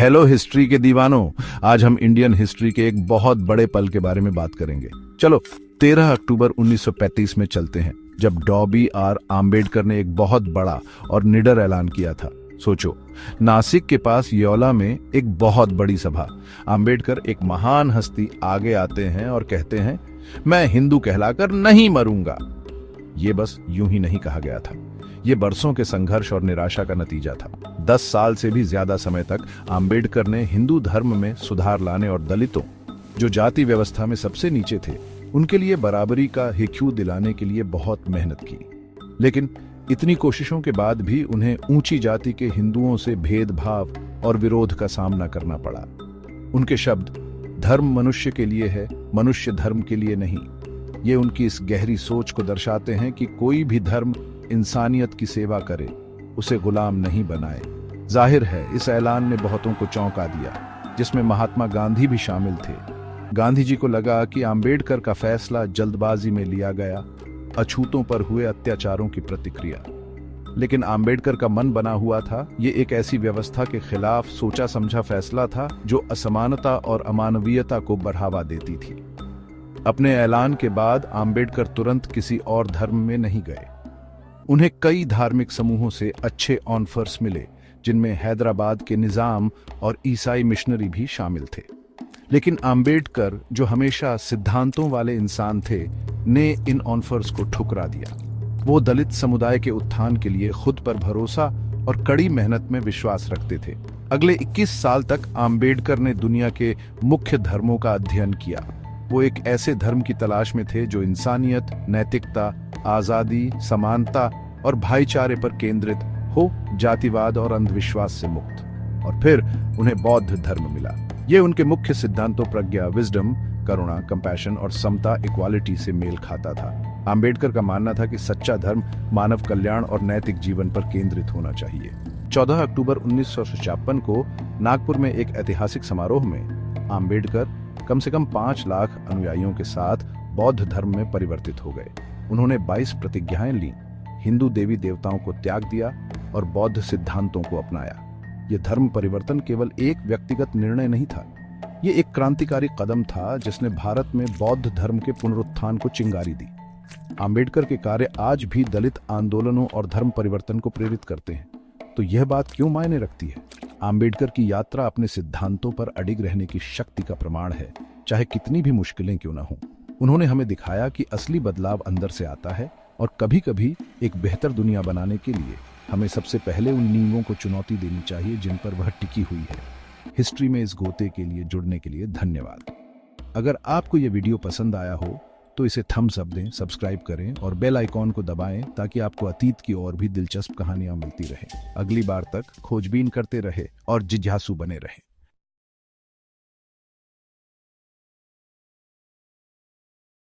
Hello history के दीवानों, आज हम इंडियन हिस्ट्री के एक बहुत बड़े पल के बारे में बात करेंगे। चलो 13 अक्टूबर 1935 में चलते हैं, जब डॉबी आर आम्बेडकर ने एक बहुत बड़ा और निडर ऐलान किया था। सोचो, नासिक के पास योला में एक बहुत बड़ी सभा। आम्बेडकर, एक महान हस्ती, आगे आते हैं और कहते हैं, मैं हिंदू कहलाकर नहीं मरूंगा। ये बस यूं ही नहीं कहा गया था, ये बरसों के संघर्ष और निराशा का नतीजा था। 10 साल से भी ज्यादा समय तक आम्बेडकर ने हिंदू धर्म में सुधार लाने और दलितों, जो जाति व्यवस्था में सबसे नीचे थे, उनके लिए बराबरी का हिक्यू दिलाने के लिए बहुत मेहनत की। लेकिन इतनी कोशिशों के बाद भी उन्हें ऊंची जाति के हिंदुओं से भेदभाव और विरोध का सामना करना पड़ा। उनके शब्द, धर्म मनुष्य के लिए है, मनुष्य धर्म के लिए नहीं, ये उनकी इस गहरी सोच को दर्शाते हैं कि कोई भी धर्म इंसानियत की सेवा करे, उसे गुलाम नहीं बनाए। जाहिर है, इस ऐलान ने बहुतों को चौंका दिया, जिसमें महात्मा गांधी भी शामिल थे। गांधी जी को लगा कि आम्बेडकर का फैसला जल्दबाजी में लिया गया, अछूतों पर हुए अत्याचारों की प्रतिक्रिया। लेकिन आम्बेडकर का मन बना हुआ था, ये एक ऐसी व्यवस्था के खिलाफ सोचा समझा फैसला था जो असमानता और अमानवीयता को बढ़ावा देती थी। अपने ऐलान के बाद आम्बेडकर तुरंत किसी और धर्म में नहीं गए। उन्हें कई धार्मिक समूहों से अच्छे ऑफर्स मिले, जिनमें हैदराबाद के निजाम और ईसाई मिशनरी भी शामिल थे। लेकिन आम्बेडकर, जो हमेशा सिद्धांतों वाले इंसान थे, ने इन ऑफर्स को ठुकरा दिया। वो दलित समुदाय के उत्थान के लिए खुद पर भरोसा और कड़ी मेहनत में विश्वास रखते थे। अगले 21 साल तक आम्बेडकर ने दुनिया के मुख्य धर्मों का अध्ययन किया। वो एक ऐसे धर्म की तलाश में थे जो इंसानियत, नैतिकता, आजादी, समानता और भाईचारे पर केंद्रित हो, जातिवाद और अंधविश्वास से मुक्त। और फिर उन्हें बौद्ध धर्म मिला। ये उनके मुख्य सिद्धांतों प्रज्ञा, विजडम, करुणा, कंपैशन और समता, इक्वालिटी से मेल खाता था। आम्बेडकर का मानना था कि सच्चा धर्म मानव कल्याण और नैतिक जीवन पर केंद्रित होना चाहिए। 14 अक्टूबर 1956 को नागपुर में एक ऐतिहासिक समारोह में आम्बेडकर कम से कम 5 लाख अनुयायियों के साथ बौद्ध धर्म में परिवर्तित हो गए। उन्होंने 22 प्रतिज्ञाएं ली, हिंदू देवी देवताओं को त्याग दिया और बौद्ध सिद्धांतों को अपनाया। यह धर्म परिवर्तन केवल एक व्यक्तिगत निर्णय नहीं था, ये एक क्रांतिकारी कदम था जिसने भारत में बौद्ध धर्म के पुनरुत्थान को चिंगारी दी। आम्बेडकर के कार्य आज भी दलित आंदोलनों और धर्म परिवर्तन को प्रेरित करते हैं। तो यह बात क्यों मायने रखती है? आम्बेडकर की यात्रा अपने सिद्धांतों पर अडिग रहने की शक्ति का प्रमाण है, चाहे कितनी भी मुश्किलें क्यों न हों। उन्होंने हमें दिखाया कि असली बदलाव अंदर से आता है और कभी-कभी एक बेहतर दुनिया बनाने के लिए हमें सबसे पहले उन नींवों को चुनौती देनी चाहिए जिन पर वह टिकी हुई है। हिस्ट्री में इस गोते के लिए जुड़ने के लिए धन्यवाद। अगर आपको यह वीडियो पसंद आया हो तो इसे थम्स अप दें, सब्सक्राइब करें और बेल आइकॉन को दबाएं ताकि आपको अतीत की और भी दिलचस्प कहानियां मिलती रहे। अगली बार तक खोजबीन करते रहे और जिज्ञासु बने रहें।